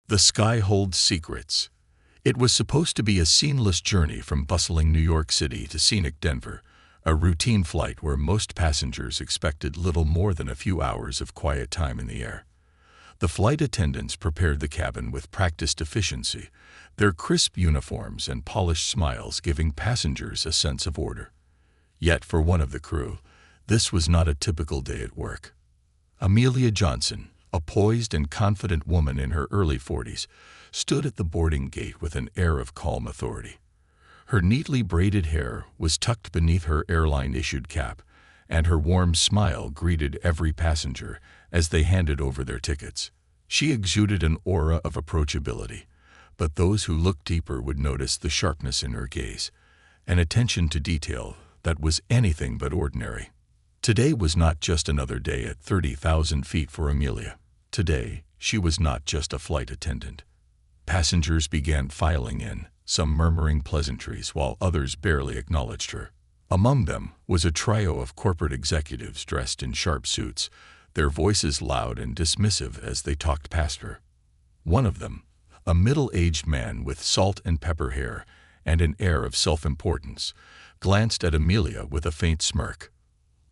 The sky holds secrets. It was supposed to be a seamless journey from bustling New York City to scenic Denver, a routine flight where most passengers expected little more than a few hours of quiet time in the air. The flight attendants prepared the cabin with practiced efficiency, their crisp uniforms and polished smiles giving passengers a sense of order. Yet for one of the crew, this was not a typical day at work. Amelia Johnson, a poised and confident woman in her early 40s, stood at the boarding gate with an air of calm authority. Her neatly braided hair was tucked beneath her airline-issued cap, and her warm smile greeted every passenger as they handed over their tickets. She exuded an aura of approachability, but those who looked deeper would notice the sharpness in her gaze, an attention to detail that was anything but ordinary. Today was not just another day at 30,000 feet for Amelia. Today, she was not just a flight attendant. Passengers began filing in, some murmuring pleasantries while others barely acknowledged her. Among them was a trio of corporate executives dressed in sharp suits, their voices loud and dismissive as they talked past her. One of them, a middle-aged man with salt and pepper hair and an air of self-importance, glanced at Amelia with a faint smirk.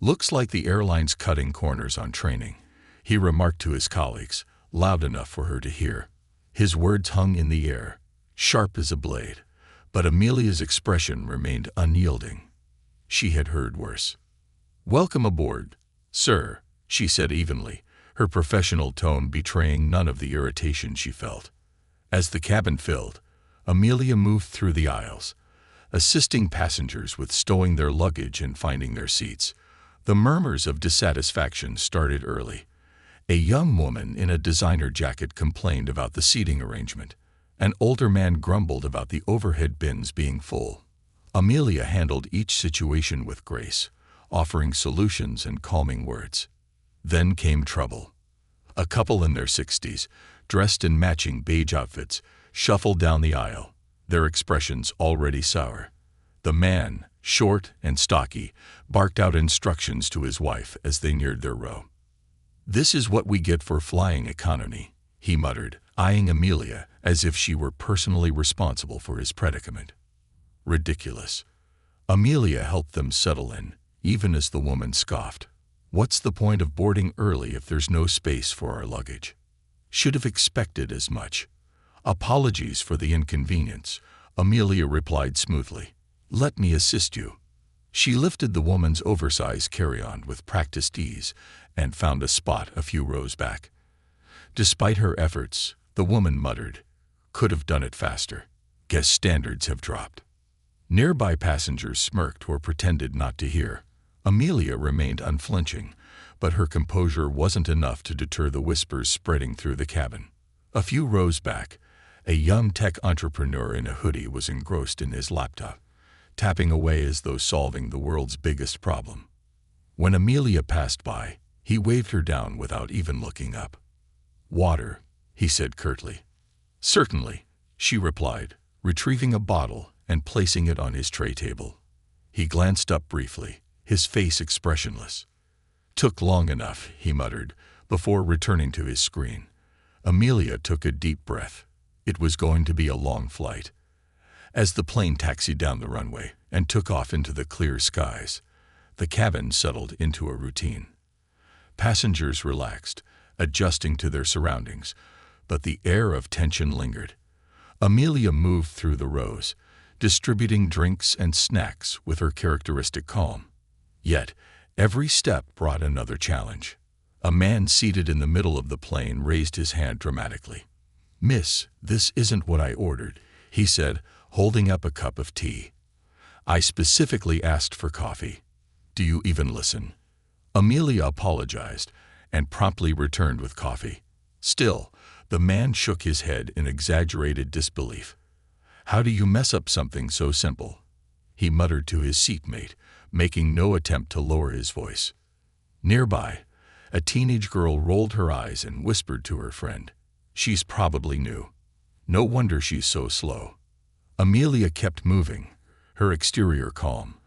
"Looks like the airline's cutting corners on training," he remarked to his colleagues, loud enough for her to hear. His words hung in the air, sharp as a blade, but Amelia's expression remained unyielding. She had heard worse. "Welcome aboard, sir," she said evenly, her professional tone betraying none of the irritation she felt. As the cabin filled, Amelia moved through the aisles, assisting passengers with stowing their luggage and finding their seats. The murmurs of dissatisfaction started early. A young woman in a designer jacket complained about the seating arrangement. An older man grumbled about the overhead bins being full. Amelia handled each situation with grace, offering solutions and calming words. Then came trouble. A couple in their 60s, dressed in matching beige outfits, shuffled down the aisle, their expressions already sour. The man, short and stocky, barked out instructions to his wife as they neared their row. "This is what we get for flying economy," he muttered, eyeing Amelia as if she were personally responsible for his predicament. Ridiculous. Amelia helped them settle in, even as the woman scoffed. "What's the point of boarding early if there's no space for our luggage? Should have expected as much." "Apologies for the inconvenience," Amelia replied smoothly. "Let me assist you." She lifted the woman's oversized carry-on with practiced ease and found a spot a few rows back. Despite her efforts, the woman muttered, "Could have done it faster. Guess standards have dropped." Nearby passengers smirked or pretended not to hear. Amelia remained unflinching, but her composure wasn't enough to deter the whispers spreading through the cabin. A few rows back, a young tech entrepreneur in a hoodie was engrossed in his laptop, tapping away as though solving the world's biggest problem. When Amelia passed by, he waved her down without even looking up. "Water," he said curtly. "Certainly," she replied, retrieving a bottle and placing it on his tray table. He glanced up briefly, his face expressionless. "Took long enough," he muttered, before returning to his screen. Amelia took a deep breath. It was going to be a long flight. As the plane taxied down the runway and took off into the clear skies, the cabin settled into a routine. Passengers relaxed, adjusting to their surroundings, but the air of tension lingered. Amelia moved through the rows, distributing drinks and snacks with her characteristic calm. Yet, every step brought another challenge. A man seated in the middle of the plane raised his hand dramatically. "Miss, this isn't what I ordered," he said, holding up a cup of tea. "I specifically asked for coffee. Do you even listen?" Amelia apologized and promptly returned with coffee. Still, the man shook his head in exaggerated disbelief. "How do you mess up something so simple?" he muttered to his seatmate, making no attempt to lower his voice. Nearby, a teenage girl rolled her eyes and whispered to her friend, "She's probably new. No wonder she's so slow." Amelia kept moving, her exterior calm,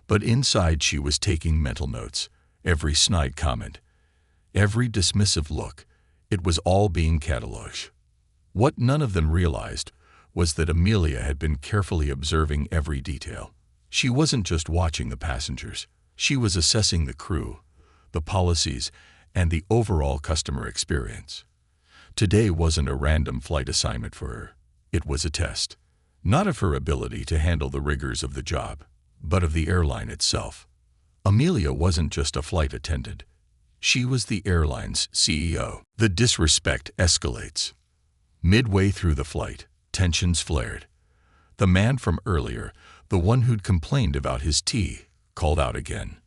but inside she was taking mental notes, every snide comment, every dismissive look. It was all being catalogued. What none of them realized was that Amelia had been carefully observing every detail. She wasn't just watching the passengers. She was assessing the crew, the policies, and the overall customer experience. Today wasn't a random flight assignment for her. It was a test, not of her ability to handle the rigors of the job, but of the airline itself. Amelia wasn't just a flight attendant. She was the airline's CEO. The disrespect escalates. Midway through the flight, tensions flared. The man from earlier, the one who'd complained about his tea, called out again.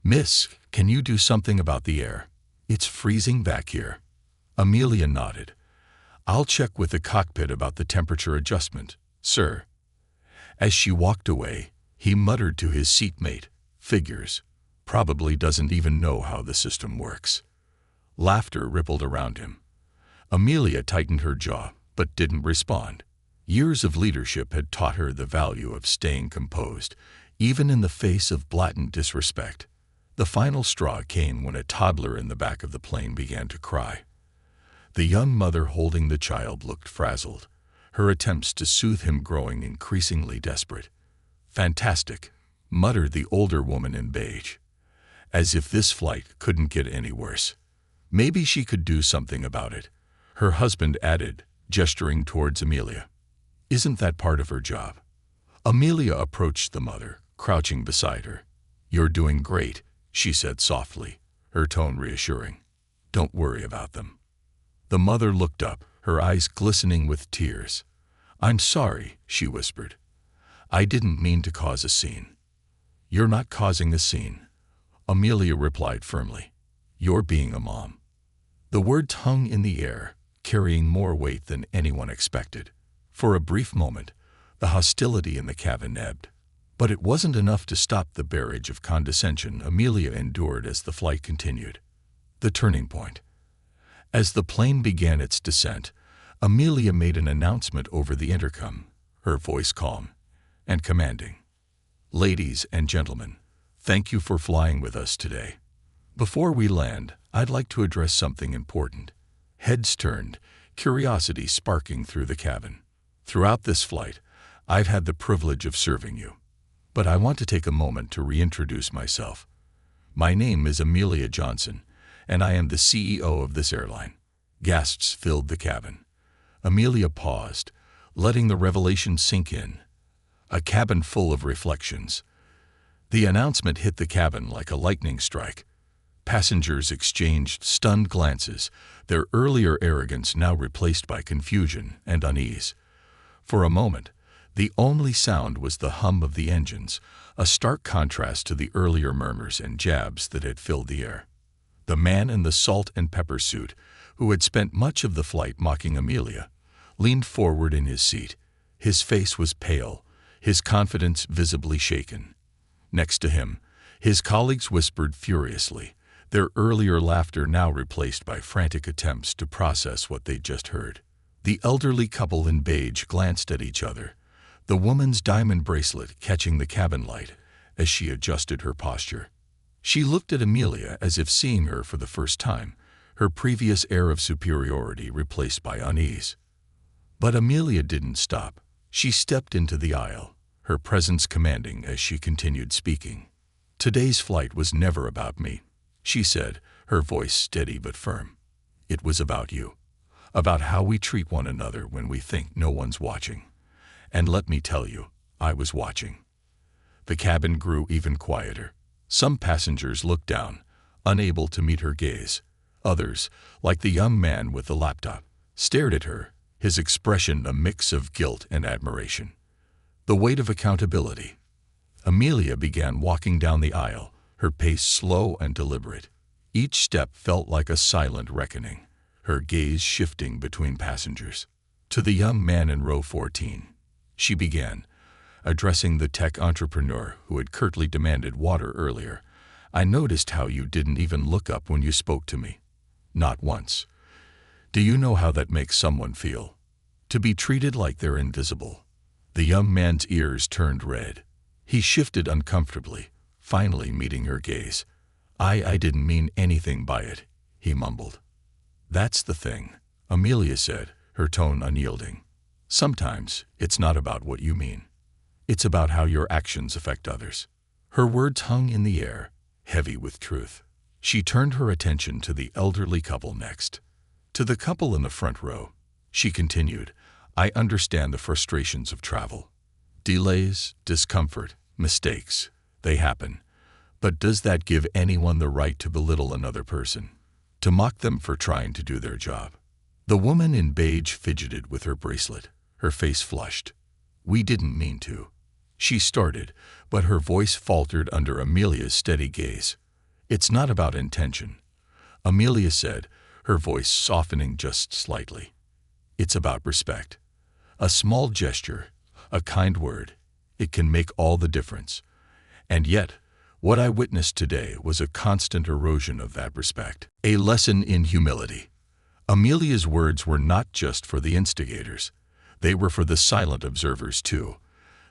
"Miss, can you do something about the air? It's freezing back here." Amelia nodded. "I'll check with the cockpit about the temperature adjustment, sir." As she walked away, he muttered to his seatmate, "Figures. Probably doesn't even know how the system works." Laughter rippled around him. Amelia tightened her jaw, but didn't respond. Years of leadership had taught her the value of staying composed, even in the face of blatant disrespect. The final straw came when a toddler in the back of the plane began to cry. The young mother holding the child looked frazzled, her attempts to soothe him growing increasingly desperate. "Fantastic," muttered the older woman in beige. As if this flight couldn't get any worse. Maybe she could do something about it, her husband added, gesturing towards Amelia. "Isn't that part of her job?" Amelia approached the mother, crouching beside her. "You're doing great," she said softly, her tone reassuring. "Don't worry about them." The mother looked up, her eyes glistening with tears. "I'm sorry," she whispered. "I didn't mean to cause a scene." "You're not causing a scene," Amelia replied firmly. "You're being a mom." The words hung in the air, carrying more weight than anyone expected. For a brief moment, the hostility in the cabin ebbed. But it wasn't enough to stop the barrage of condescension Amelia endured as the flight continued. The turning point. As the plane began its descent, Amelia made an announcement over the intercom, her voice calm and commanding. "Ladies and gentlemen, thank you for flying with us today. Before we land, I'd like to address something important." Heads turned, curiosity sparking through the cabin. "Throughout this flight, I've had the privilege of serving you. But I want to take a moment to reintroduce myself. My name is Amelia Johnson, and I am the CEO of this airline." Gasps filled the cabin. Amelia paused, letting the revelation sink in. A cabin full of reflections. The announcement hit the cabin like a lightning strike. Passengers exchanged stunned glances, their earlier arrogance now replaced by confusion and unease. For a moment, the only sound was the hum of the engines, a stark contrast to the earlier murmurs and jabs that had filled the air. The man in the salt and pepper suit, who had spent much of the flight mocking Amelia, leaned forward in his seat. His face was pale, his confidence visibly shaken. Next to him, his colleagues whispered furiously, their earlier laughter now replaced by frantic attempts to process what they'd just heard. The elderly couple in beige glanced at each other, the woman's diamond bracelet catching the cabin light as she adjusted her posture. She looked at Amelia as if seeing her for the first time, her previous air of superiority replaced by unease. But Amelia didn't stop. She stepped into the aisle, her presence commanding as she continued speaking. "Today's flight was never about me," she said, her voice steady but firm. "It was about you, about how we treat one another when we think no one's watching. And let me tell you, I was watching." The cabin grew even quieter. Some passengers looked down, unable to meet her gaze. Others, like the young man with the laptop, stared at her, his expression a mix of guilt and admiration. The weight of accountability. Amelia began walking down the aisle, her pace slow and deliberate. Each step felt like a silent reckoning, her gaze shifting between passengers. To the young man in row 14, she began, addressing the tech entrepreneur who had curtly demanded water earlier. "I noticed how you didn't even look up when you spoke to me. Not once. Do you know how that makes someone feel? To be treated like they're invisible." The young man's ears turned red. He shifted uncomfortably, finally meeting her gaze. I didn't mean anything by it," he mumbled. "That's the thing," Amelia said, her tone unyielding. Sometimes it's not about what you mean. It's about how your actions affect others. Her words hung in the air, heavy with truth. She turned her attention to the elderly couple next. To the couple in the front row, she continued, I understand the frustrations of travel. Delays, discomfort, mistakes, they happen. But does that give anyone the right to belittle another person? To mock them for trying to do their job? The woman in beige fidgeted with her bracelet, her face flushed. We didn't mean to. She started, but her voice faltered under Amelia's steady gaze. It's not about intention, Amelia said, her voice softening just slightly. It's about respect. A small gesture, a kind word, it can make all the difference. And yet, what I witnessed today was a constant erosion of that respect. A lesson in humility. Amelia's words were not just for the instigators. They were for the silent observers too,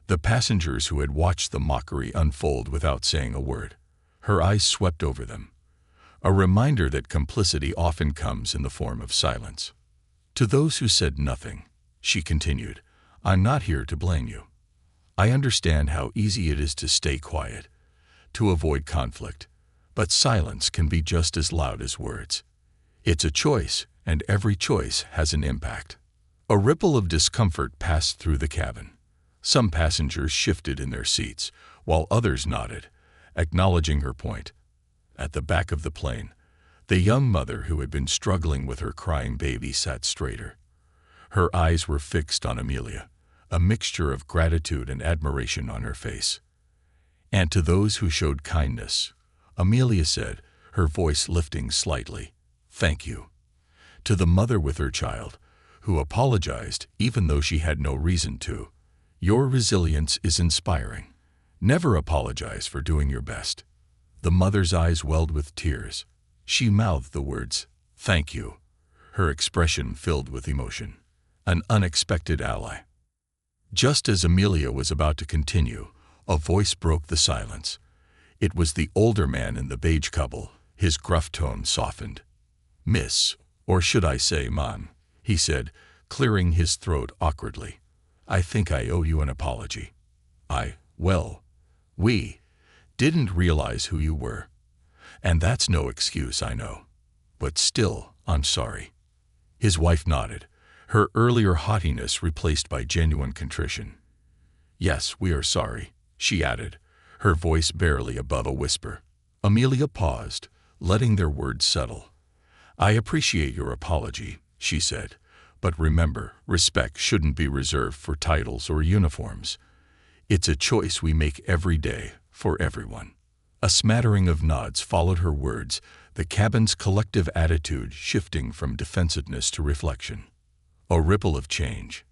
the passengers who had watched the mockery unfold without saying a word. Her eyes swept over them, a reminder that complicity often comes in the form of silence. To those who said nothing, she continued, I'm not here to blame you. I understand how easy it is to stay quiet, to avoid conflict, but silence can be just as loud as words. It's a choice, and every choice has an impact. A ripple of discomfort passed through the cabin. Some passengers shifted in their seats, while others nodded, acknowledging her point. At the back of the plane, the young mother who had been struggling with her crying baby sat straighter. Her eyes were fixed on Amelia, a mixture of gratitude and admiration on her face. And to those who showed kindness, Amelia said, her voice lifting slightly, thank you. To the mother with her child, who apologized even though she had no reason to, your resilience is inspiring. Never apologize for doing your best. The mother's eyes welled with tears. She mouthed the words, thank you, her expression filled with emotion. An unexpected ally. Just as Amelia was about to continue, a voice broke the silence. It was the older man in the beige couple, his gruff tone softened. Miss, or should I say ma'am, he said, clearing his throat awkwardly. I think I owe you an apology. We didn't realize who you were. And that's no excuse, I know. But still, I'm sorry. His wife nodded, her earlier haughtiness replaced by genuine contrition. Yes, we are sorry, she added, her voice barely above a whisper. Amelia paused, letting their words settle. I appreciate your apology, she said, but remember, respect shouldn't be reserved for titles or uniforms. It's a choice we make every day, for everyone. A smattering of nods followed her words, the cabin's collective attitude shifting from defensiveness to reflection. A ripple of change.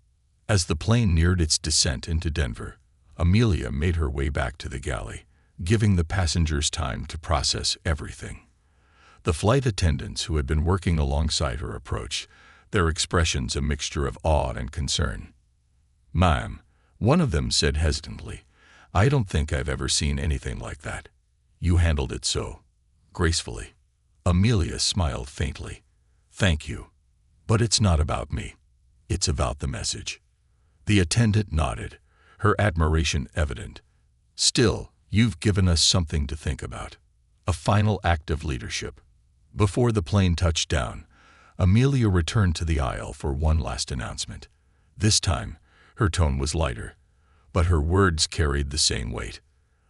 As the plane neared its descent into Denver, Amelia made her way back to the galley, giving the passengers time to process everything. The flight attendants who had been working alongside her approached, their expressions a mixture of awe and concern. Ma'am, one of them said hesitantly, I don't think I've ever seen anything like that. You handled it so gracefully. Amelia smiled faintly. Thank you. But it's not about me. It's about the message. The attendant nodded, her admiration evident. Still, you've given us something to think about. A final act of leadership. Before the plane touched down, Amelia returned to the aisle for one last announcement. This time, her tone was lighter, but her words carried the same weight.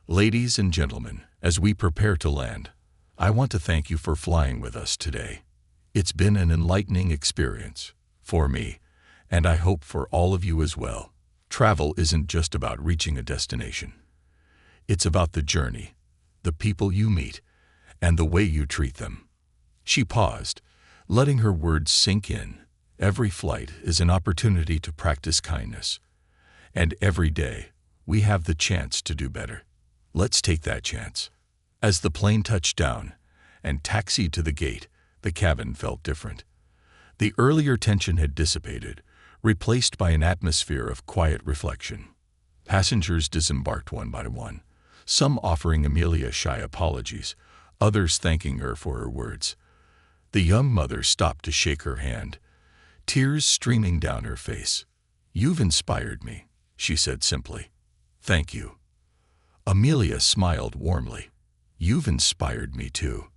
Ladies and gentlemen, as we prepare to land, I want to thank you for flying with us today. It's been an enlightening experience, for me, and I hope for all of you as well. Travel isn't just about reaching a destination. It's about the journey, the people you meet, and the way you treat them. She paused, letting her words sink in. Every flight is an opportunity to practice kindness. And every day, we have the chance to do better. Let's take that chance. As the plane touched down and taxied to the gate, the cabin felt different. The earlier tension had dissipated, replaced by an atmosphere of quiet reflection. Passengers disembarked one by one, some offering Amelia shy apologies, others thanking her for her words. The young mother stopped to shake her hand. tears streaming down her face. "You've inspired me," she said simply. "Thank you." Amelia smiled warmly. "You've inspired me too."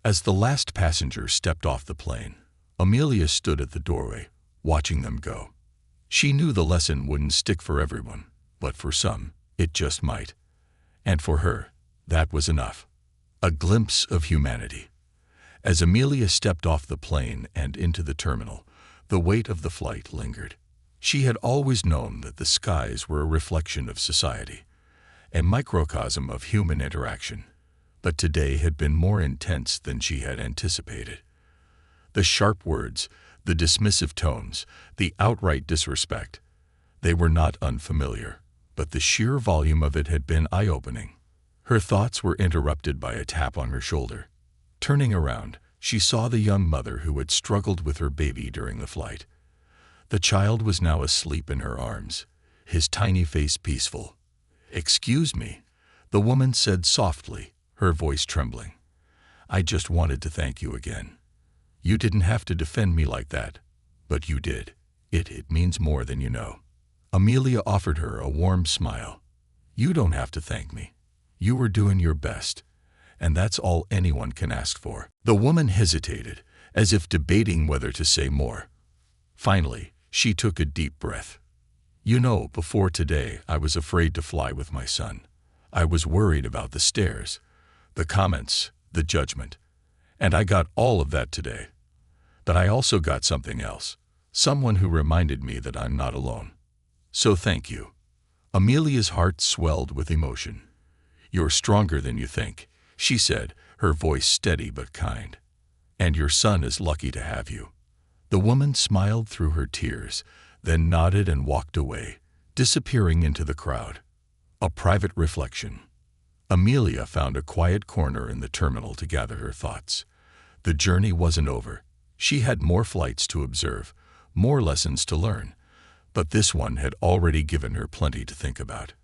As the last passenger stepped off the plane, Amelia stood at the doorway, watching them go. She knew the lesson wouldn't stick for everyone, but for some, it just might. And for her, that was enough. A glimpse of humanity. As Amelia stepped off the plane and into the terminal, the weight of the flight lingered. She had always known that the skies were a reflection of society, a microcosm of human interaction, but today had been more intense than she had anticipated. The sharp words, the dismissive tones, the outright disrespect, they were not unfamiliar, but the sheer volume of it had been eye-opening. Her thoughts were interrupted by a tap on her shoulder. Turning around, she saw the young mother who had struggled with her baby during the flight. The child was now asleep in her arms, his tiny face peaceful. "Excuse me," the woman said softly, her voice trembling. "I just wanted to thank you again. You didn't have to defend me like that, but you did. It means more than you know." Amelia offered her a warm smile. "You don't have to thank me. You were doing your best, and that's all anyone can ask for." The woman hesitated, as if debating whether to say more. Finally, she took a deep breath. "You know, before today, I was afraid to fly with my son. I was worried about the stares, the comments, the judgment. And I got all of that today. But I also got something else, someone who reminded me that I'm not alone. So thank you." Amelia's heart swelled with emotion. "You're stronger than you think," she said, her voice steady but kind. "And your son is lucky to have you." The woman smiled through her tears, then nodded and walked away, disappearing into the crowd. A private reflection. Amelia found a quiet corner in the terminal to gather her thoughts. The journey wasn't over. She had more flights to observe, more lessons to learn, but this one had already given her plenty to think about.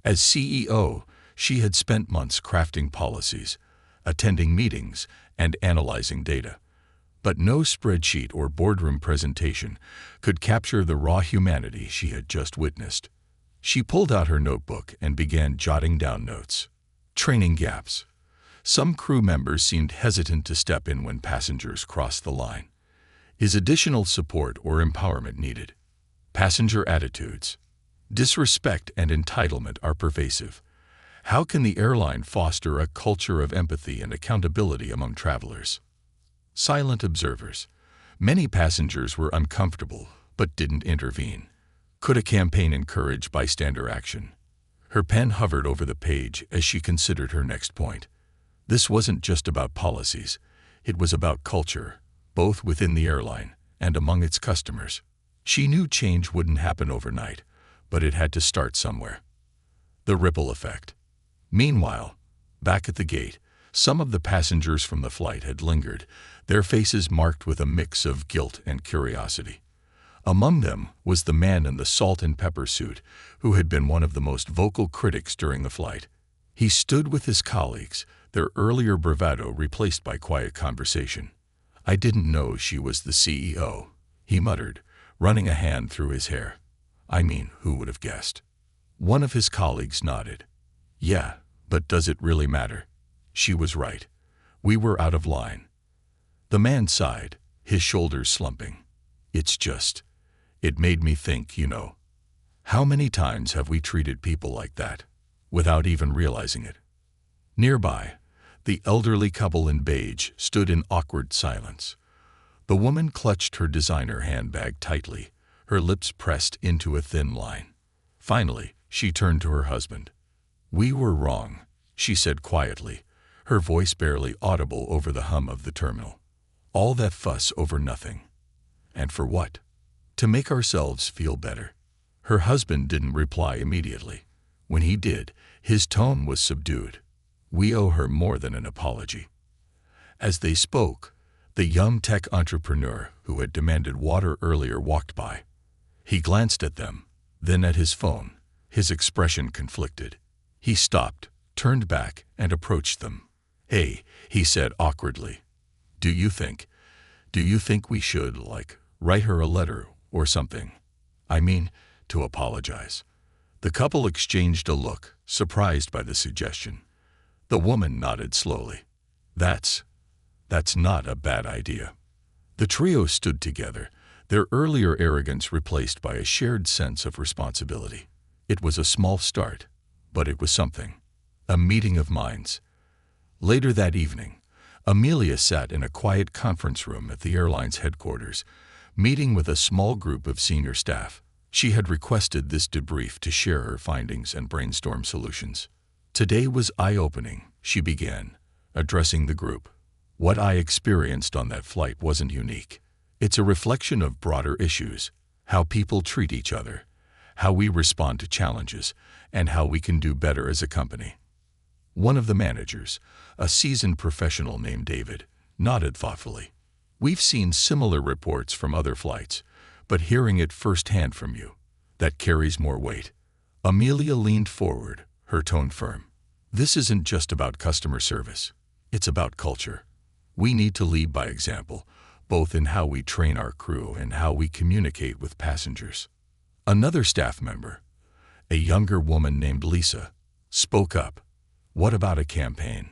As CEO, she had spent months crafting policies, attending meetings, and analyzing data. But no spreadsheet or boardroom presentation could capture the raw humanity she had just witnessed. She pulled out her notebook and began jotting down notes. Training gaps. Some crew members seemed hesitant to step in when passengers crossed the line. Is additional support or empowerment needed? Passenger attitudes. Disrespect and entitlement are pervasive. How can the airline foster a culture of empathy and accountability among travelers? Silent observers. Many passengers were uncomfortable but didn't intervene. Could a campaign encourage bystander action? Her pen hovered over the page as she considered her next point. This wasn't just about policies. It was about culture, both within the airline and among its customers. She knew change wouldn't happen overnight, but it had to start somewhere. The ripple effect. Meanwhile, back at the gate, some of the passengers from the flight had lingered, their faces marked with a mix of guilt and curiosity. Among them was the man in the salt and pepper suit, who had been one of the most vocal critics during the flight. He stood with his colleagues, their earlier bravado replaced by quiet conversation. "I didn't know she was the CEO," he muttered, running a hand through his hair. "I mean, who would have guessed?" One of his colleagues nodded. "Yeah, but does it really matter? She was right. We were out of line." The man sighed, his shoulders slumping. It made me think, how many times have we treated people like that, without even realizing it?" Nearby, the elderly couple in beige stood in awkward silence. The woman clutched her designer handbag tightly, her lips pressed into a thin line. Finally, she turned to her husband. "We were wrong," she said quietly, her voice barely audible over the hum of the terminal. "All that fuss over nothing. And for what? To make ourselves feel better." Her husband didn't reply immediately. When he did, his tone was subdued. "We owe her more than an apology." As they spoke, the young tech entrepreneur who had demanded water earlier walked by. He glanced at them, then at his phone, his expression conflicted. He stopped, turned back, and approached them. "Hey," he said awkwardly. Do you think we should, Write her a letter or something. I mean, to apologize." The couple exchanged a look, surprised by the suggestion. The woman nodded slowly. That's not a bad idea." The trio stood together, their earlier arrogance replaced by a shared sense of responsibility. It was a small start, but it was something. A meeting of minds. Later that evening, Amelia sat in a quiet conference room at the airline's headquarters, meeting with a small group of senior staff. She had requested this debrief to share her findings and brainstorm solutions. "Today was eye-opening," she began, addressing the group. "What I experienced on that flight wasn't unique. It's a reflection of broader issues, how people treat each other, how we respond to challenges, and how we can do better as a company." One of the managers, a seasoned professional named David, nodded thoughtfully. "We've seen similar reports from other flights, but hearing it firsthand from you, that carries more weight." Amelia leaned forward, her tone firm. "This isn't just about customer service. It's about culture. We need to lead by example, both in how we train our crew and how we communicate with passengers." Another staff member, a younger woman named Lisa, spoke up. "What about a campaign?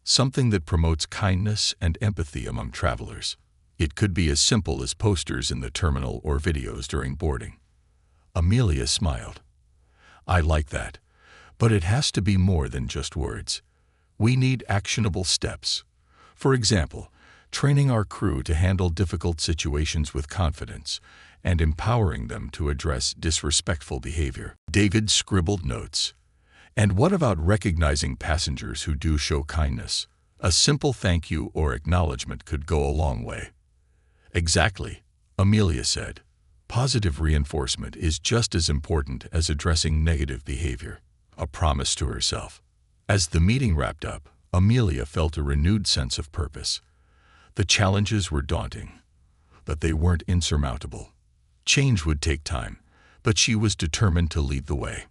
Something that promotes kindness and empathy among travelers. It could be as simple as posters in the terminal or videos during boarding." Amelia smiled. "I like that, but it has to be more than just words. We need actionable steps. For example, training our crew to handle difficult situations with confidence and empowering them to address disrespectful behavior." David scribbled notes. "And what about recognizing passengers who do show kindness? A simple thank you or acknowledgement could go a long way." "Exactly," Amelia said. "Positive reinforcement is just as important as addressing negative behavior." A promise to herself. As the meeting wrapped up, Amelia felt a renewed sense of purpose. The challenges were daunting, but they weren't insurmountable. Change would take time, but she was determined to lead the way.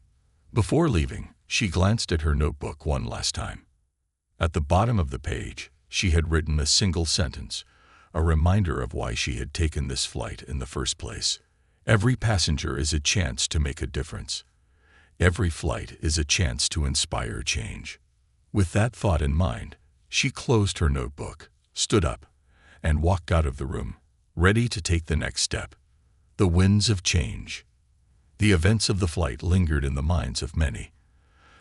Before leaving, she glanced at her notebook one last time. At the bottom of the page, she had written a single sentence, a reminder of why she had taken this flight in the first place. "Every passenger is a chance to make a difference. Every flight is a chance to inspire change." With that thought in mind, she closed her notebook, stood up, and walked out of the room, ready to take the next step. The winds of change. The events of the flight lingered in the minds of many.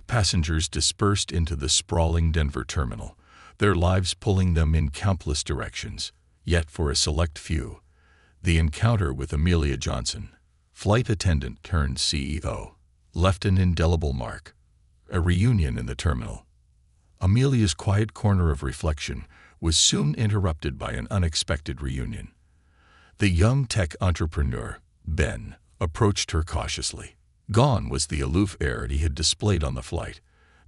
Passengers dispersed into the sprawling Denver terminal, their lives pulling them in countless directions. Yet for a select few, the encounter with Amelia Johnson, flight attendant turned CEO, left an indelible mark. A reunion in the terminal. Amelia's quiet corner of reflection was soon interrupted by an unexpected reunion. The young tech entrepreneur, Ben, approached her cautiously. Gone was the aloof air he had displayed on the flight.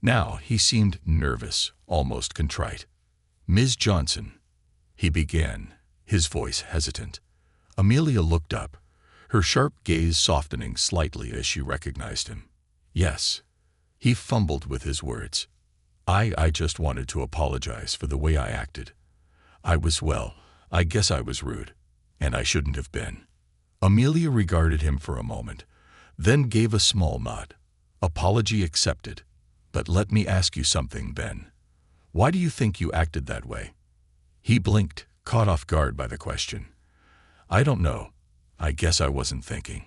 Now he seemed nervous, almost contrite. "Ms. Johnson," he began, his voice hesitant. Amelia looked up, her sharp gaze softening slightly as she recognized him. "Yes." He fumbled with his words. I just wanted to apologize for the way I acted. I guess I was rude, and I shouldn't have been." Amelia regarded him for a moment, then gave a small nod. "Apology accepted. But let me ask you something, Ben. Why do you think you acted that way?" He blinked, caught off guard by the question. "I don't know. I guess I wasn't thinking.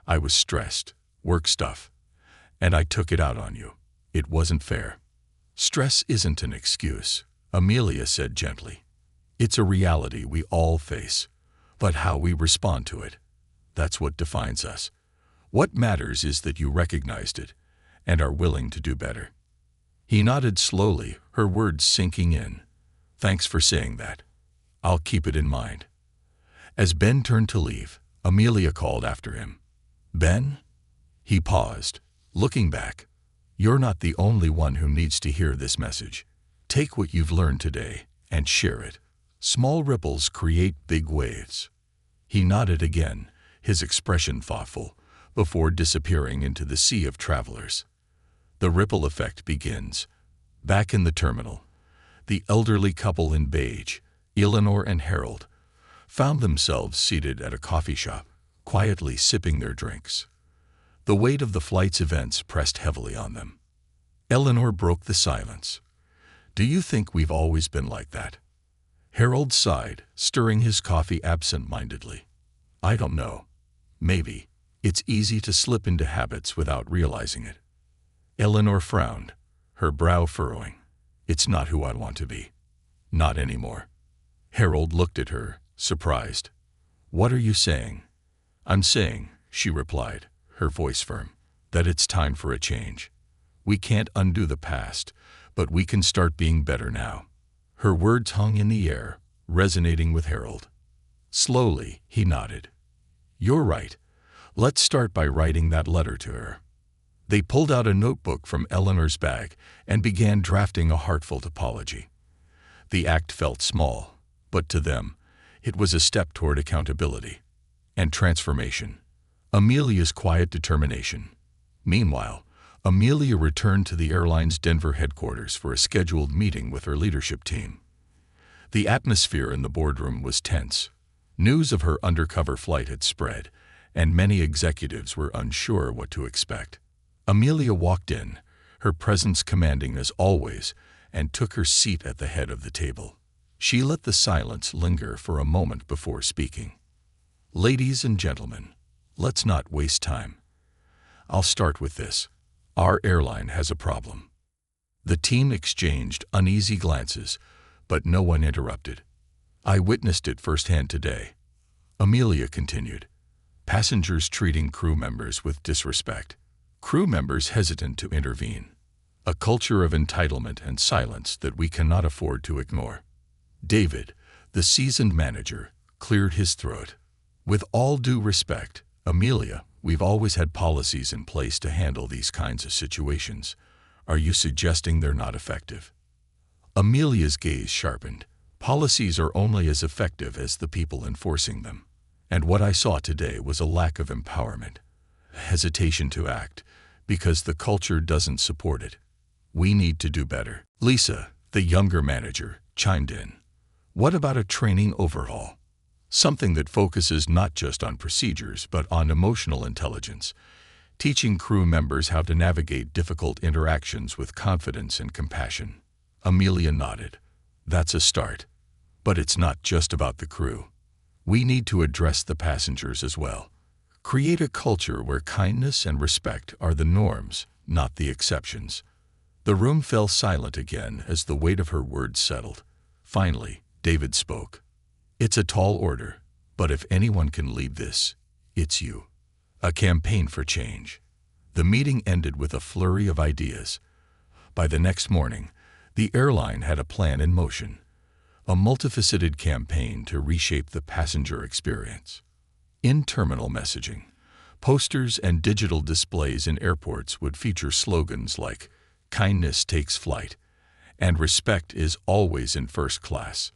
I was stressed, work stuff, and I took it out on you. It wasn't fair." "Stress isn't an excuse," Amelia said gently. "It's a reality we all face, but how we respond to it, that's what defines us. What matters is that you recognized it and are willing to do better." He nodded slowly, her words sinking in. "Thanks for saying that. I'll keep it in mind." As Ben turned to leave, Amelia called after him. "Ben?" He paused, looking back. "You're not the only one who needs to hear this message. Take what you've learned today and share it. Small ripples create big waves." He nodded again, his expression thoughtful, before disappearing into the sea of travelers. The ripple effect begins. Back in the terminal, the elderly couple in beige, Eleanor and Harold, found themselves seated at a coffee shop, quietly sipping their drinks. The weight of the flight's events pressed heavily on them. Eleanor broke the silence. "Do you think we've always been like that?" Harold sighed, stirring his coffee absent-mindedly. "I don't know. Maybe. It's easy to slip into habits without realizing it." Eleanor frowned, her brow furrowing. "It's not who I want to be. Not anymore." Harold looked at her, surprised. "What are you saying?" "I'm saying," she replied, her voice firm, "that it's time for a change. We can't undo the past, but we can start being better now." Her words hung in the air, resonating with Harold. Slowly, he nodded. "You're right. Let's start by writing that letter to her." They pulled out a notebook from Eleanor's bag and began drafting a heartfelt apology. The act felt small, but to them, it was a step toward accountability and transformation. Amelia's quiet determination. Meanwhile, Amelia returned to the airline's Denver headquarters for a scheduled meeting with her leadership team. The atmosphere in the boardroom was tense. News of her undercover flight had spread, and many executives were unsure what to expect. Amelia walked in, her presence commanding as always, and took her seat at the head of the table. She let the silence linger for a moment before speaking. "Ladies and gentlemen, let's not waste time. I'll start with this. Our airline has a problem." The team exchanged uneasy glances, but no one interrupted. "I witnessed it firsthand today," Amelia continued. "Passengers treating crew members with disrespect. Crew members hesitant to intervene. A culture of entitlement and silence that we cannot afford to ignore." David, the seasoned manager, cleared his throat. "With all due respect, Amelia, we've always had policies in place to handle these kinds of situations. Are you suggesting they're not effective?" Amelia's gaze sharpened. "Policies are only as effective as the people enforcing them. And what I saw today was a lack of empowerment, hesitation to act, because the culture doesn't support it. We need to do better." Lisa, the younger manager, chimed in. "What about a training overhaul? Something that focuses not just on procedures but on emotional intelligence, teaching crew members how to navigate difficult interactions with confidence and compassion." Amelia nodded. "That's a start. But it's not just about the crew. We need to address the passengers as well. Create a culture where kindness and respect are the norms, not the exceptions." The room fell silent again as the weight of her words settled. Finally, David spoke. "It's a tall order, but if anyone can lead this, it's you. A campaign for change." The meeting ended with a flurry of ideas. By the next morning, the airline had a plan in motion. A multifaceted campaign to reshape the passenger experience. In-terminal messaging, posters and digital displays in airports would feature slogans like "Kindness takes flight" and "Respect is always in first class."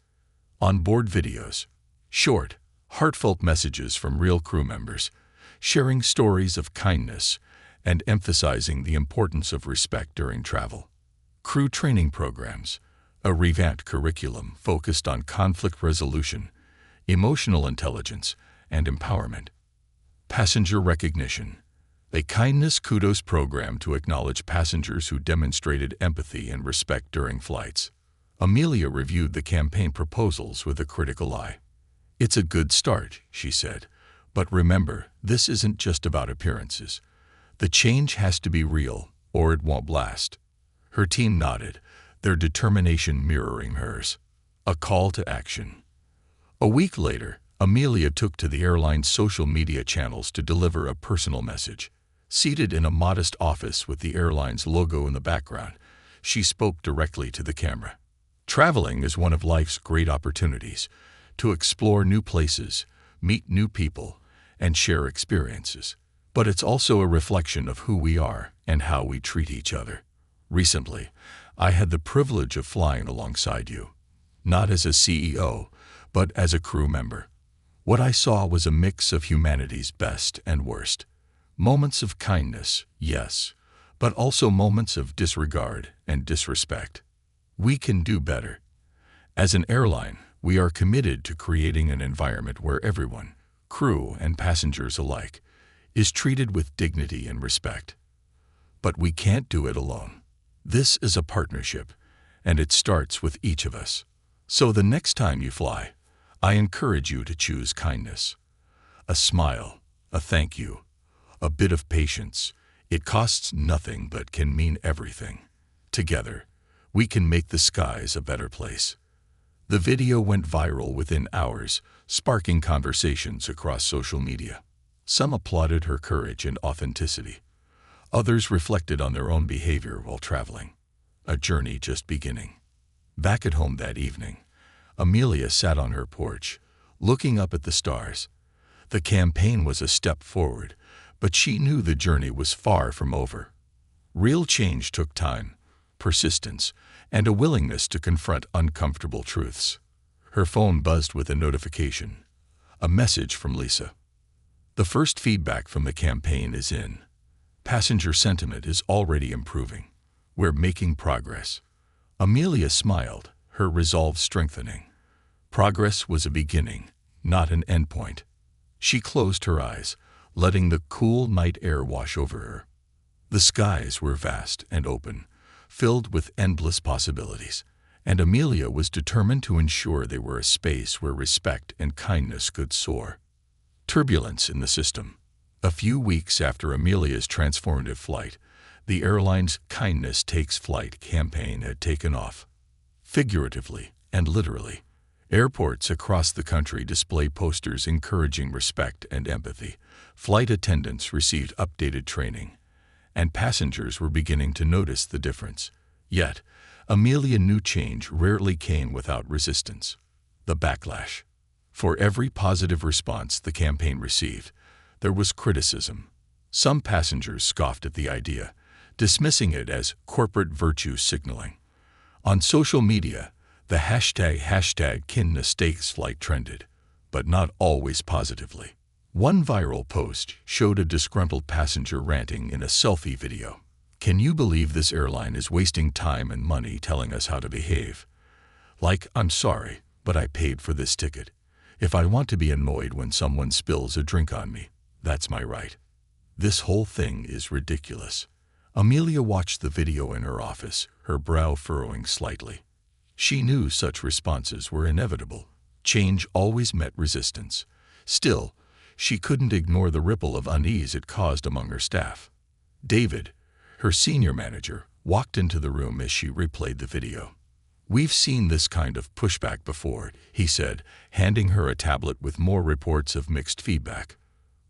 On-board videos, short, heartfelt messages from real crew members, sharing stories of kindness and emphasizing the importance of respect during travel. Crew training programs, a revamped curriculum focused on conflict resolution, emotional intelligence, and empowerment. Passenger recognition, a kindness kudos program to acknowledge passengers who demonstrated empathy and respect during flights. Amelia reviewed the campaign proposals with a critical eye. "It's a good start," she said, "but remember, this isn't just about appearances. The change has to be real, or it won't last." Her team nodded, their determination mirroring hers. A call to action. A week later, Amelia took to the airline's social media channels to deliver a personal message. Seated in a modest office with the airline's logo in the background, she spoke directly to the camera. "Traveling is one of life's great opportunities to explore new places, meet new people, and share experiences. But it's also a reflection of who we are and how we treat each other. Recently, I had the privilege of flying alongside you, not as a CEO, but as a crew member. What I saw was a mix of humanity's best and worst. Moments of kindness, yes, but also moments of disregard and disrespect. We can do better. As an airline, We are committed to creating an environment where everyone, crew and passengers alike, is treated with dignity and respect. But we can't do it alone. This is a partnership, and it starts with each of us. So the next time you fly, I encourage you to choose kindness. A smile, a thank you, a bit of patience. It costs nothing but can mean everything. Together, we can make the skies a better place. The video went viral within hours, sparking conversations across social media. Some applauded her courage and authenticity. Others reflected on their own behavior while traveling. A journey just beginning. Back at home that evening, Amelia sat on her porch, looking up at the stars. The campaign was a step forward, but she knew the journey was far from over. Real change took time, persistence, and a willingness to confront uncomfortable truths. Her phone buzzed with a notification, a message from Lisa. The first feedback from the campaign is in. Passenger sentiment is already improving. We're making progress. Amelia smiled, her resolve strengthening. Progress was a beginning, not an endpoint. She closed her eyes, letting the cool night air wash over her. The skies were vast and open, filled with endless possibilities, and Amelia was determined to ensure they were a space where respect and kindness could soar. Turbulence in the system. A few weeks after Amelia's transformative flight, the airline's Kindness Takes Flight campaign had taken off. Figuratively and literally, airports across the country display posters encouraging respect and empathy. Flight attendants received updated training, and passengers were beginning to notice the difference. Yet, Amelia knew change rarely came without resistance. The backlash. For every positive response the campaign received, there was criticism. Some passengers scoffed at the idea, dismissing it as corporate virtue signaling. On social media, the hashtag Kindness Takes Flight trended, but not always positively. One viral post showed a disgruntled passenger ranting in a selfie video. "Can you believe this airline is wasting time and money telling us how to behave? Like, I'm sorry, but I paid for this ticket. If I want to be annoyed when someone spills a drink on me, that's my right. This whole thing is ridiculous." Amelia watched the video in her office, her brow furrowing slightly. She knew such responses were inevitable. Change always met resistance. Still, she couldn't ignore the ripple of unease it caused among her staff. David, her senior manager, walked into the room as she replayed the video. "We've seen this kind of pushback before," he said, handing her a tablet with more reports of mixed feedback.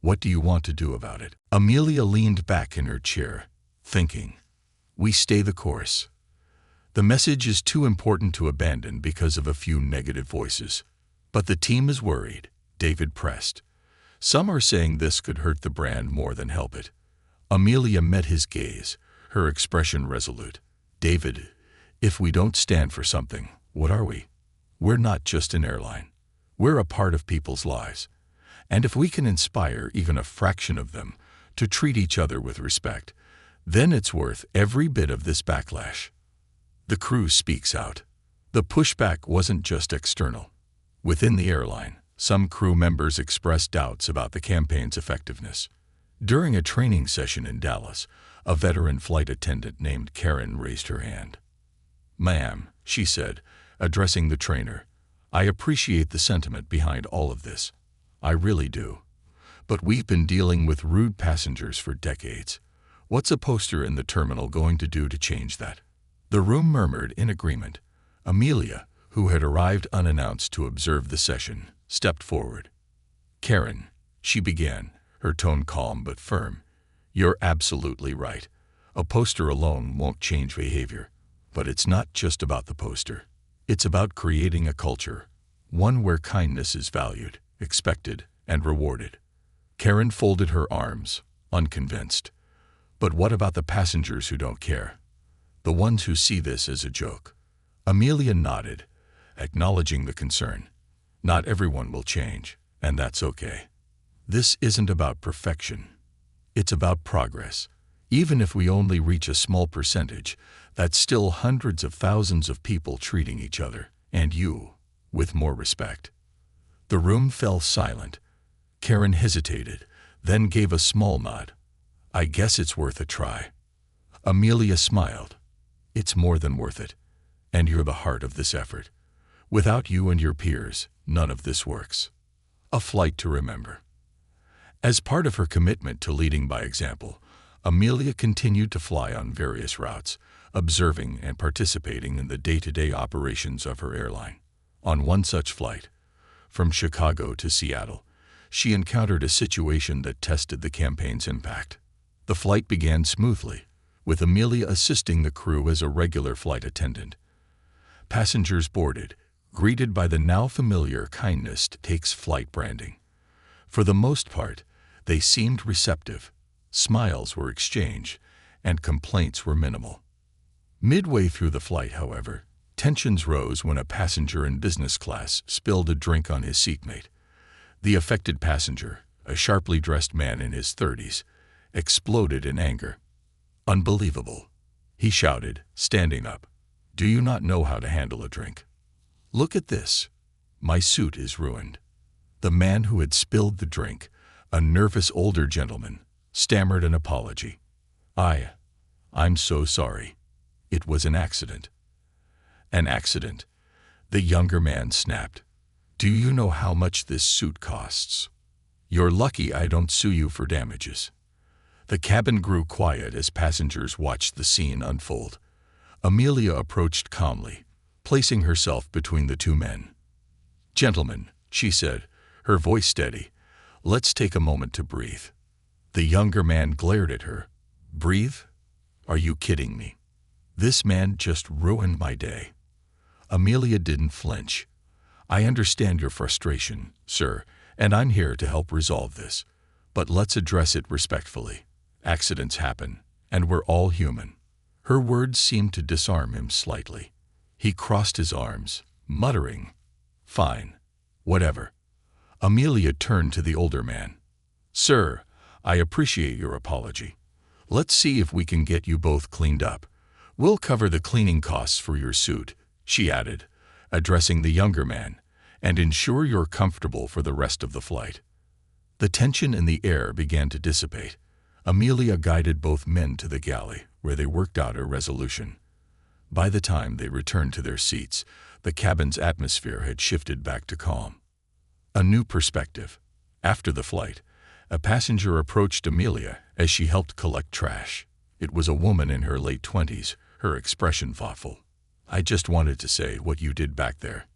"What do you want to do about it?" Amelia leaned back in her chair, thinking. We stay the course. The message is too important to abandon because of a few negative voices. But the team is worried, David pressed. Some are saying this could hurt the brand more than help it. Amelia met his gaze, her expression resolute. "David, if we don't stand for something, what are we? We're not just an airline. We're a part of people's lives. And if we can inspire even a fraction of them to treat each other with respect, then it's worth every bit of this backlash." The crew speaks out. The pushback wasn't just external. Within the airline, some crew members expressed doubts about the campaign's effectiveness. During a training session in Dallas, a veteran flight attendant named Karen raised her hand. "Ma'am," she said, addressing the trainer, "I appreciate the sentiment behind all of this. I really do. But we've been dealing with rude passengers for decades. What's a poster in the terminal going to do to change that?" The room murmured in agreement. Amelia, who had arrived unannounced to observe the session, stepped forward. "Karen," she began, her tone calm but firm, "you're absolutely right. A poster alone won't change behavior. But it's not just about the poster. It's about creating a culture, one where kindness is valued, expected, and rewarded." Karen folded her arms, unconvinced. "But what about the passengers who don't care? The ones who see this as a joke?" Amelia nodded, acknowledging the concern. "Not everyone will change, and that's okay. This isn't about perfection. It's about progress. Even if we only reach a small percentage, that's still hundreds of thousands of people treating each other, and you, with more respect. The room fell silent. Karen hesitated, then gave a small nod. I guess it's worth a try. Amelia smiled. It's more than worth it. And you're the heart of this effort. Without you and your peers, none of this works. A flight to remember. As part of her commitment to leading by example, Amelia continued to fly on various routes, observing and participating in the day-to-day operations of her airline. On one such flight, from Chicago to Seattle, she encountered a situation that tested the campaign's impact. The flight began smoothly, with Amelia assisting the crew as a regular flight attendant. Passengers boarded, greeted by the now familiar kindness takes flight branding. For the most part, they seemed receptive. Smiles were exchanged, and complaints were minimal. Midway through the flight, however, tensions rose when a passenger in business class spilled a drink on his seatmate. The affected passenger, a sharply dressed man in his 30s, exploded in anger. Unbelievable, he shouted, standing up. Do you not know how to handle a drink? Look at this. My suit is ruined. The man who had spilled the drink, a nervous older gentleman, stammered an apology. I'm so sorry. It was an accident. An accident? The younger man snapped. Do you know how much this suit costs? You're lucky I don't sue you for damages. The cabin grew quiet as passengers watched the scene unfold. Amelia approached calmly, placing herself between the two men. Gentlemen, she said, her voice steady, let's take a moment to breathe. The younger man glared at her. Breathe? Are you kidding me? This man just ruined my day. Amelia didn't flinch. I understand your frustration, sir, and I'm here to help resolve this. But let's address it respectfully. Accidents happen, and we're all human. Her words seemed to disarm him slightly. He crossed his arms, muttering, Fine, whatever. Amelia turned to the older man. Sir, I appreciate your apology. Let's see if we can get you both cleaned up. We'll cover the cleaning costs for your suit, she added, addressing the younger man, and ensure you're comfortable for the rest of the flight. The tension in the air began to dissipate. Amelia guided both men to the galley, where they worked out a resolution. By the time they returned to their seats, the cabin's atmosphere had shifted back to calm. A new perspective. After the flight, a passenger approached Amelia as she helped collect trash. It was a woman in her late 20s, her expression thoughtful. I just wanted to say what you did back there.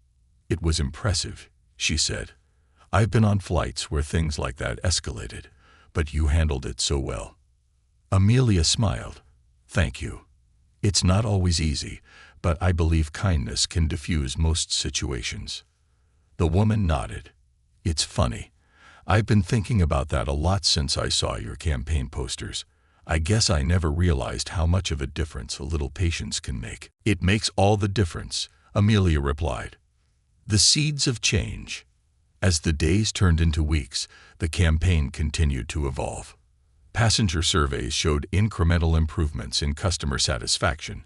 It was impressive, she said. I've been on flights where things like that escalated, but you handled it so well. Amelia smiled. Thank you. It's not always easy, but I believe kindness can diffuse most situations. The woman nodded. It's funny. I've been thinking about that a lot since I saw your campaign posters. I guess I never realized how much of a difference a little patience can make. It makes all the difference, Amelia replied. The seeds of change. As the days turned into weeks, the campaign continued to evolve. Passenger surveys showed incremental improvements in customer satisfaction,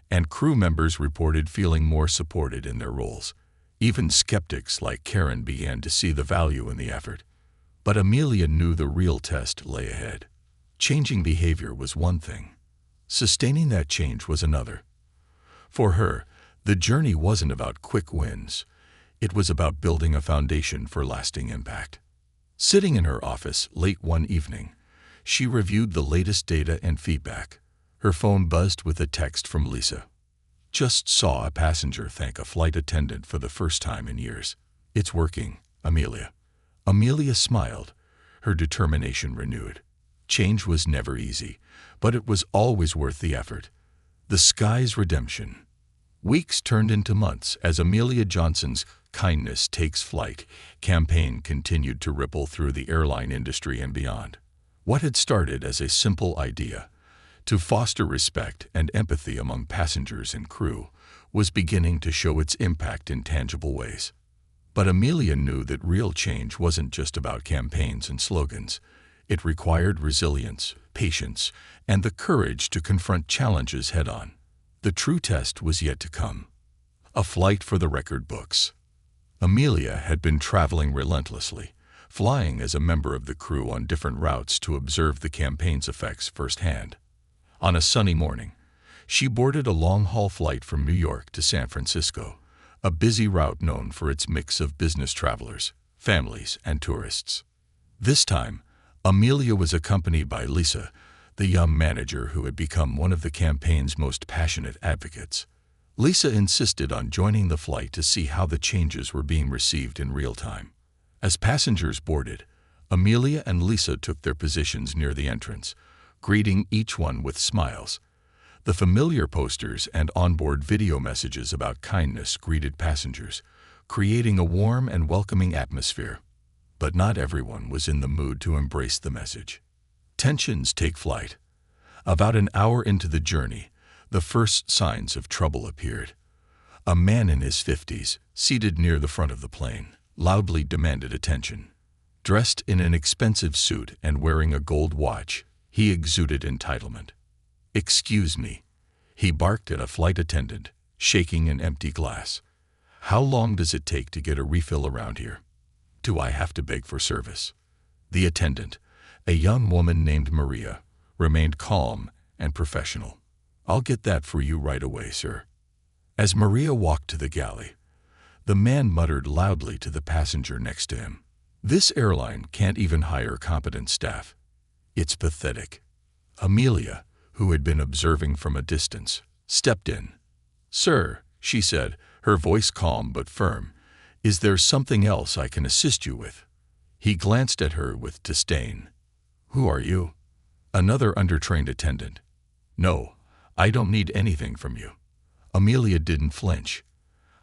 and crew members reported feeling more supported in their roles. Even skeptics like Karen began to see the value in the effort. But Amelia knew the real test lay ahead. Changing behavior was one thing. Sustaining that change was another. For her, the journey wasn't about quick wins. It was about building a foundation for lasting impact. Sitting in her office late one evening, she reviewed the latest data and feedback. Her phone buzzed with a text from Lisa. Just saw a passenger thank a flight attendant for the first time in years. It's working, Amelia. Amelia smiled, her determination renewed. Change was never easy, but it was always worth the effort. The sky's redemption. Weeks turned into months as Amelia Johnson's Kindness Takes Flight campaign continued to ripple through the airline industry and beyond. What had started as a simple idea to foster respect and empathy among passengers and crew was beginning to show its impact in tangible ways. But Amelia knew that real change wasn't just about campaigns and slogans. It required resilience, patience, and the courage to confront challenges head-on. The true test was yet to come. A flight for the record books. Amelia had been traveling relentlessly, flying as a member of the crew on different routes to observe the campaign's effects firsthand. On a sunny morning, she boarded a long-haul flight from New York to San Francisco, a busy route known for its mix of business travelers, families, and tourists. This time, Amelia was accompanied by Lisa, the young manager who had become one of the campaign's most passionate advocates. Lisa insisted on joining the flight to see how the changes were being received in real time. As passengers boarded, Amelia and Lisa took their positions near the entrance, greeting each one with smiles. The familiar posters and onboard video messages about kindness greeted passengers, creating a warm and welcoming atmosphere. But not everyone was in the mood to embrace the message. Tensions take flight. About an hour into the journey, the first signs of trouble appeared. A man in his 50s, seated near the front of the plane, loudly demanded attention. Dressed in an expensive suit and wearing a gold watch, he exuded entitlement. "Excuse me," he barked at a flight attendant, shaking an empty glass. "How long does it take to get a refill around here? Do I have to beg for service?" The attendant, a young woman named Maria, remained calm and professional. "I'll get that for you right away, sir." As Maria walked to the galley, the man muttered loudly to the passenger next to him. "This airline can't even hire competent staff. It's pathetic." Amelia, who had been observing from a distance, stepped in. "Sir," she said, her voice calm but firm, "is there something else I can assist you with?" He glanced at her with disdain. "Who are you?" "Another undertrained attendant." "No, I don't need anything from you." Amelia didn't flinch.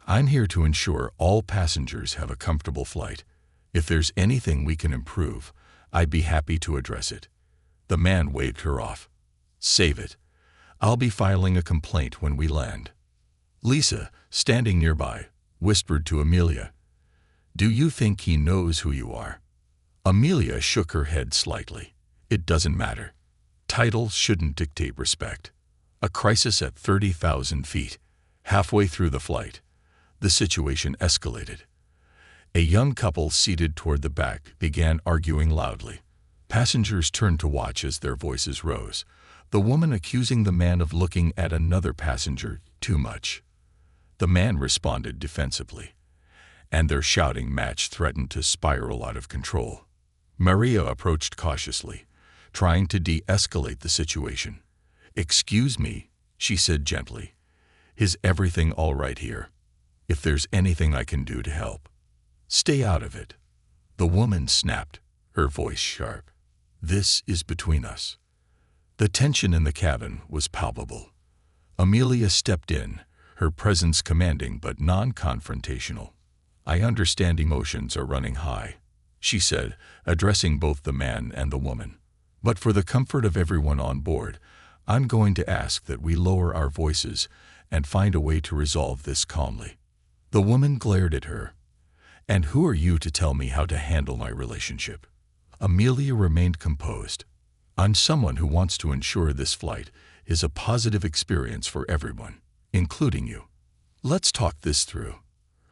"I'm here to ensure all passengers have a comfortable flight. If there's anything we can improve, I'd be happy to address it." The man waved her off. "Save it. I'll be filing a complaint when we land." Lisa, standing nearby, whispered to Amelia, "Do you think he knows who you are?" Amelia shook her head slightly. "It doesn't matter. Titles shouldn't dictate respect." A crisis at 30,000 feet. Halfway through the flight, the situation escalated. A young couple seated toward the back began arguing loudly. Passengers turned to watch as their voices rose, the woman accusing the man of looking at another passenger too much. The man responded defensively, and their shouting match threatened to spiral out of control. Maria approached cautiously, trying to de-escalate the situation. "Excuse me," she said gently. "Is everything all right here? If there's anything I can do to help." "Stay out of it." The woman snapped, her voice sharp. "This is between us." The tension in the cabin was palpable. Amelia stepped in, her presence commanding but non-confrontational. "I understand emotions are running high," she said, addressing both the man and the woman. "But for the comfort of everyone on board, I'm going to ask that we lower our voices and find a way to resolve this calmly." The woman glared at her. "And who are you to tell me how to handle my relationship?" Amelia remained composed. "I'm someone who wants to ensure this flight is a positive experience for everyone, including you. Let's talk this through."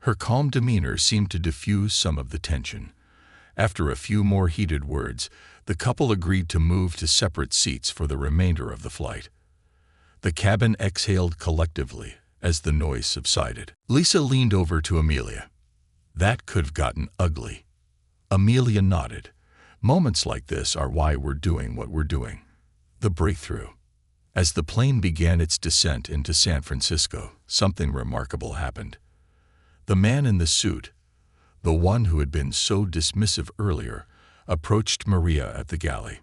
Her calm demeanor seemed to diffuse some of the tension. After a few more heated words, the couple agreed to move to separate seats for the remainder of the flight. The cabin exhaled collectively as the noise subsided. Lisa leaned over to Amelia. "That could have gotten ugly." Amelia nodded. "Moments like this are why we're doing what we're doing." The breakthrough. As the plane began its descent into San Francisco, something remarkable happened. The man in the suit, the one who had been so dismissive earlier, approached Maria at the galley.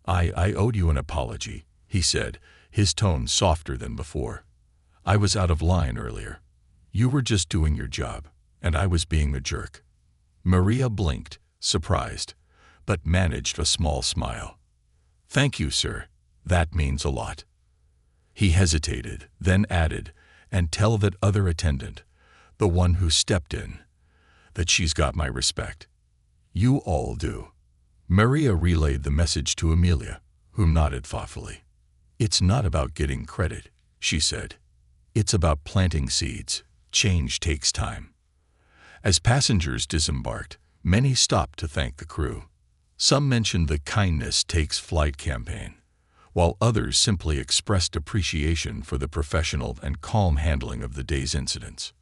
I owed you an apology," he said, his tone softer than before. "I was out of line earlier. You were just doing your job, and I was being a jerk." Maria blinked, surprised, but managed a small smile. "Thank you, sir. That means a lot." He hesitated, then added, "And tell that other attendant, the one who stepped in, that she's got my respect." "You all do." Maria relayed the message to Amelia, who nodded thoughtfully. "It's not about getting credit," she said. "It's about planting seeds. Change takes time." As passengers disembarked, many stopped to thank the crew. Some mentioned the Kindness Takes Flight campaign, while others simply expressed appreciation for the professional and calm handling of the day's incidents.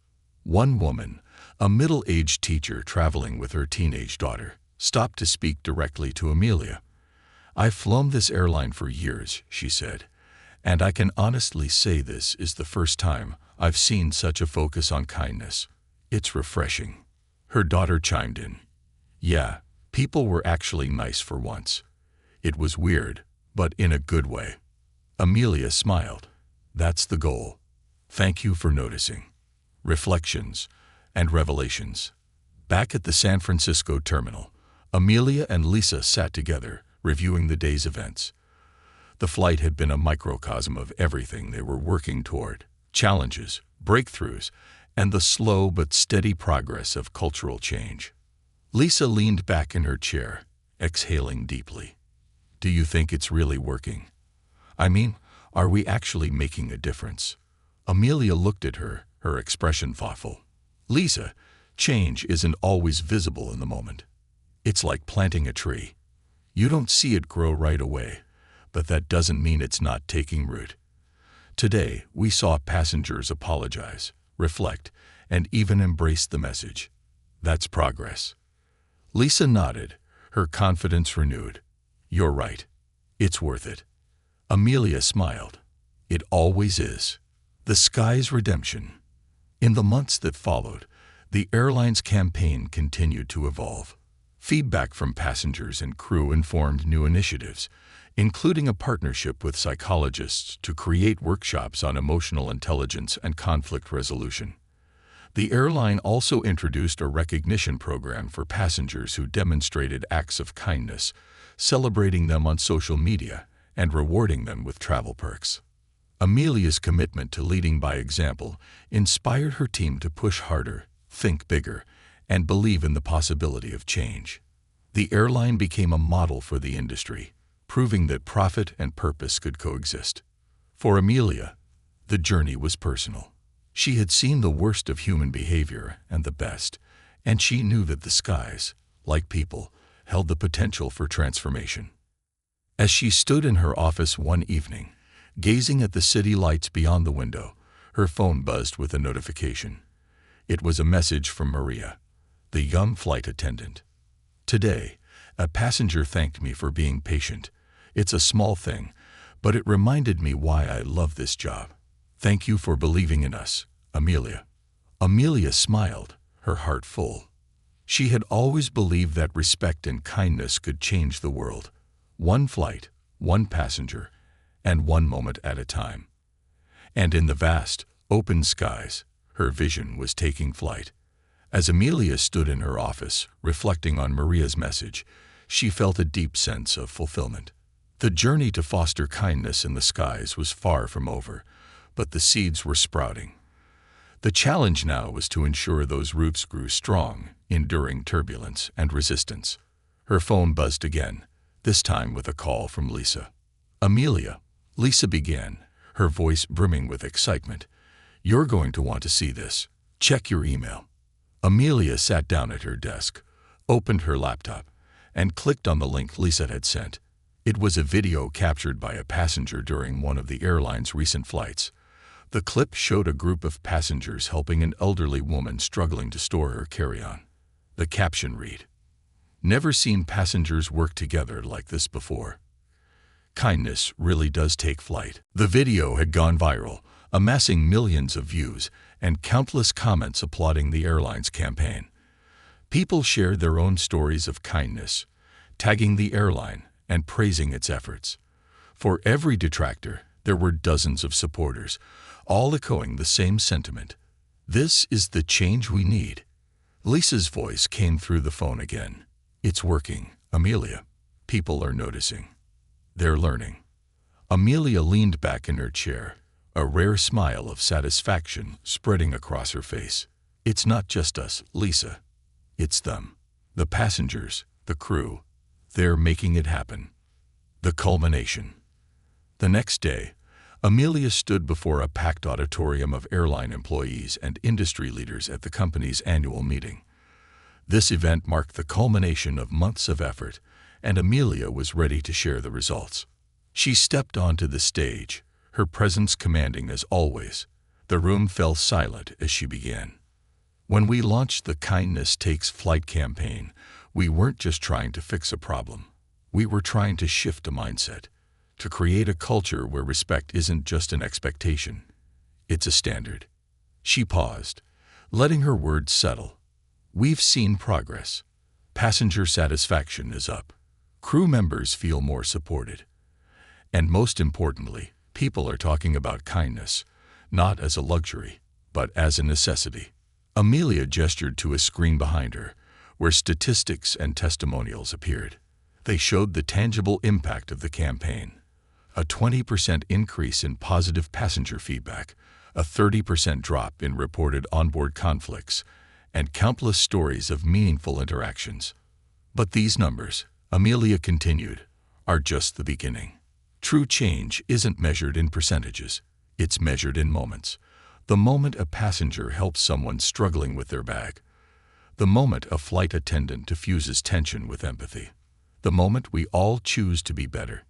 One woman, a middle-aged teacher traveling with her teenage daughter, stopped to speak directly to Amelia. "I've flown this airline for years," she said, "and I can honestly say this is the first time I've seen such a focus on kindness. It's refreshing." Her daughter chimed in. "Yeah, people were actually nice for once. It was weird, but in a good way." Amelia smiled. "That's the goal. Thank you for noticing." Reflections and revelations. Back at the San Francisco terminal, Amelia and Lisa sat together, reviewing the day's events. The flight had been a microcosm of everything they were working toward: challenges, breakthroughs, and the slow but steady progress of cultural change. Lisa leaned back in her chair, exhaling deeply. "Do you think it's really working? I mean, are we actually making a difference?" Amelia looked at her, her expression thoughtful. "Lisa, change isn't always visible in the moment. It's like planting a tree. You don't see it grow right away, but that doesn't mean it's not taking root." Today, we saw passengers apologize, reflect, and even embrace the message. That's progress. Lisa nodded, her confidence renewed. "You're right. It's worth it." Amelia smiled. "It always is." The sky's redemption. In the months that followed, the airline's campaign continued to evolve. Feedback from passengers and crew informed new initiatives, including a partnership with psychologists to create workshops on emotional intelligence and conflict resolution. The airline also introduced a recognition program for passengers who demonstrated acts of kindness, celebrating them on social media and rewarding them with travel perks. Amelia's commitment to leading by example inspired her team to push harder, think bigger, and believe in the possibility of change. The airline became a model for the industry, proving that profit and purpose could coexist. For Amelia, the journey was personal. She had seen the worst of human behavior and the best, and she knew that the skies, like people, held the potential for transformation. As she stood in her office one evening, gazing at the city lights beyond the window, her phone buzzed with a notification. It was a message from Maria, the young flight attendant. "Today, a passenger thanked me for being patient. It's a small thing, but it reminded me why I love this job. Thank you for believing in us, Amelia." Amelia smiled, her heart full. She had always believed that respect and kindness could change the world, one flight, one passenger, and one moment at a time. And in the vast, open skies, her vision was taking flight. As Amelia stood in her office, reflecting on Maria's message, she felt a deep sense of fulfillment. The journey to foster kindness in the skies was far from over, but the seeds were sprouting. The challenge now was to ensure those roots grew strong, enduring turbulence and resistance. Her phone buzzed again, this time with a call from Lisa. "Amelia," Lisa began, her voice brimming with excitement, "you're going to want to see this. Check your email." Amelia sat down at her desk, opened her laptop, and clicked on the link Lisa had sent. It was a video captured by a passenger during one of the airline's recent flights. The clip showed a group of passengers helping an elderly woman struggling to store her carry-on. The caption read, "Never seen passengers work together like this before. Kindness really does take flight." The video had gone viral, amassing millions of views and countless comments applauding the airline's campaign. People shared their own stories of kindness, tagging the airline and praising its efforts. For every detractor, there were dozens of supporters, all echoing the same sentiment. "This is the change we need." Lisa's voice came through the phone again. "It's working, Amelia. People are noticing. They're learning." Amelia leaned back in her chair, a rare smile of satisfaction spreading across her face. "It's not just us, Lisa. It's them. The passengers, the crew. They're making it happen." The culmination. The next day, Amelia stood before a packed auditorium of airline employees and industry leaders at the company's annual meeting. This event marked the culmination of months of effort, and Amelia was ready to share the results. She stepped onto the stage, her presence commanding as always. The room fell silent as she began. When we launched the Kindness Takes Flight campaign, we weren't just trying to fix a problem. We were trying to shift a mindset, to create a culture where respect isn't just an expectation, it's a standard. She paused, letting her words settle. We've seen progress. Passenger satisfaction is up. Crew members feel more supported. And most importantly, people are talking about kindness, not as a luxury, but as a necessity. Amelia gestured to a screen behind her, where statistics and testimonials appeared. They showed the tangible impact of the campaign. A 20% increase in positive passenger feedback, a 30% drop in reported onboard conflicts, and countless stories of meaningful interactions. But these numbers, Amelia continued, are just the beginning. True change isn't measured in percentages, it's measured in moments. The moment a passenger helps someone struggling with their bag. The moment a flight attendant diffuses tension with empathy. The moment we all choose to be better.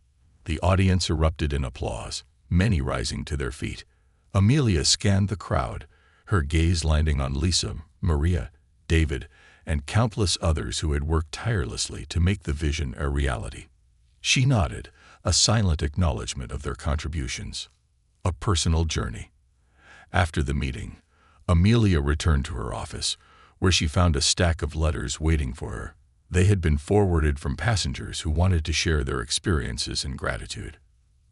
The audience erupted in applause, many rising to their feet. Amelia scanned the crowd, her gaze landing on Lisa, Maria, David, and countless others who had worked tirelessly to make the vision a reality. She nodded, a silent acknowledgement of their contributions. A personal journey. After the meeting, Amelia returned to her office, where she found a stack of letters waiting for her. They had been forwarded from passengers who wanted to share their experiences and gratitude.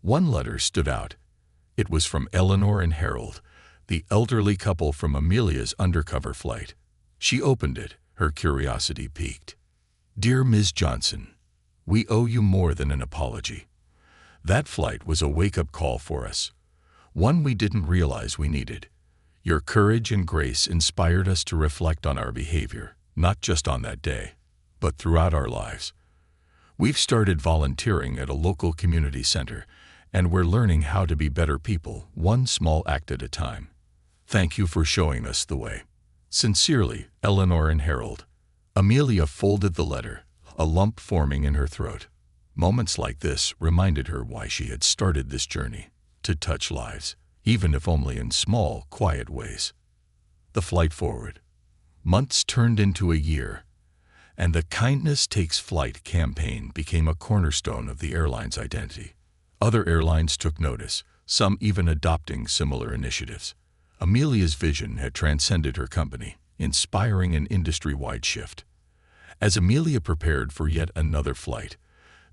One letter stood out. It was from Eleanor and Harold, the elderly couple from Amelia's undercover flight. She opened it, her curiosity piqued. Dear Ms. Johnson, we owe you more than an apology. That flight was a wake-up call for us, one we didn't realize we needed. Your courage and grace inspired us to reflect on our behavior, not just on that day, but throughout our lives. We've started volunteering at a local community center, and we're learning how to be better people, one small act at a time. Thank you for showing us the way. Sincerely, Eleanor and Harold. Amelia folded the letter, a lump forming in her throat. Moments like this reminded her why she had started this journey, to touch lives, even if only in small, quiet ways. The flight forward. Months turned into a year, and the Kindness Takes Flight campaign became a cornerstone of the airline's identity. Other airlines took notice, some even adopting similar initiatives. Amelia's vision had transcended her company, inspiring an industry-wide shift. As Amelia prepared for yet another flight,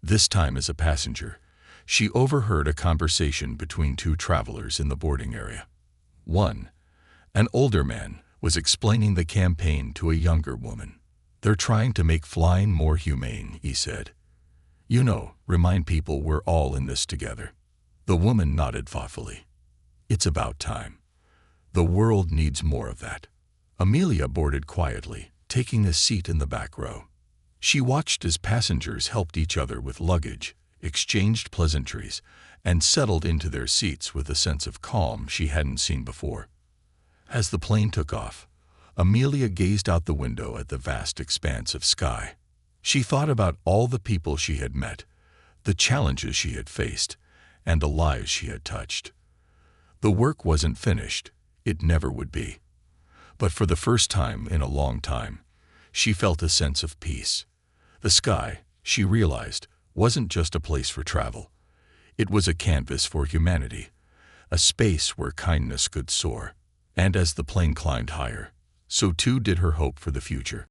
this time as a passenger, she overheard a conversation between two travelers in the boarding area. One, an older man, was explaining the campaign to a younger woman. They're trying to make flying more humane, he said. You know, remind people we're all in this together. The woman nodded thoughtfully. It's about time. The world needs more of that. Amelia boarded quietly, taking a seat in the back row. She watched as passengers helped each other with luggage, exchanged pleasantries, and settled into their seats with a sense of calm she hadn't seen before. As the plane took off, Amelia gazed out the window at the vast expanse of sky. She thought about all the people she had met, the challenges she had faced, and the lives she had touched. The work wasn't finished. It never would be. But for the first time in a long time, she felt a sense of peace. The sky, she realized, wasn't just a place for travel. It was a canvas for humanity, a space where kindness could soar. And as the plane climbed higher, so too did her hope for the future.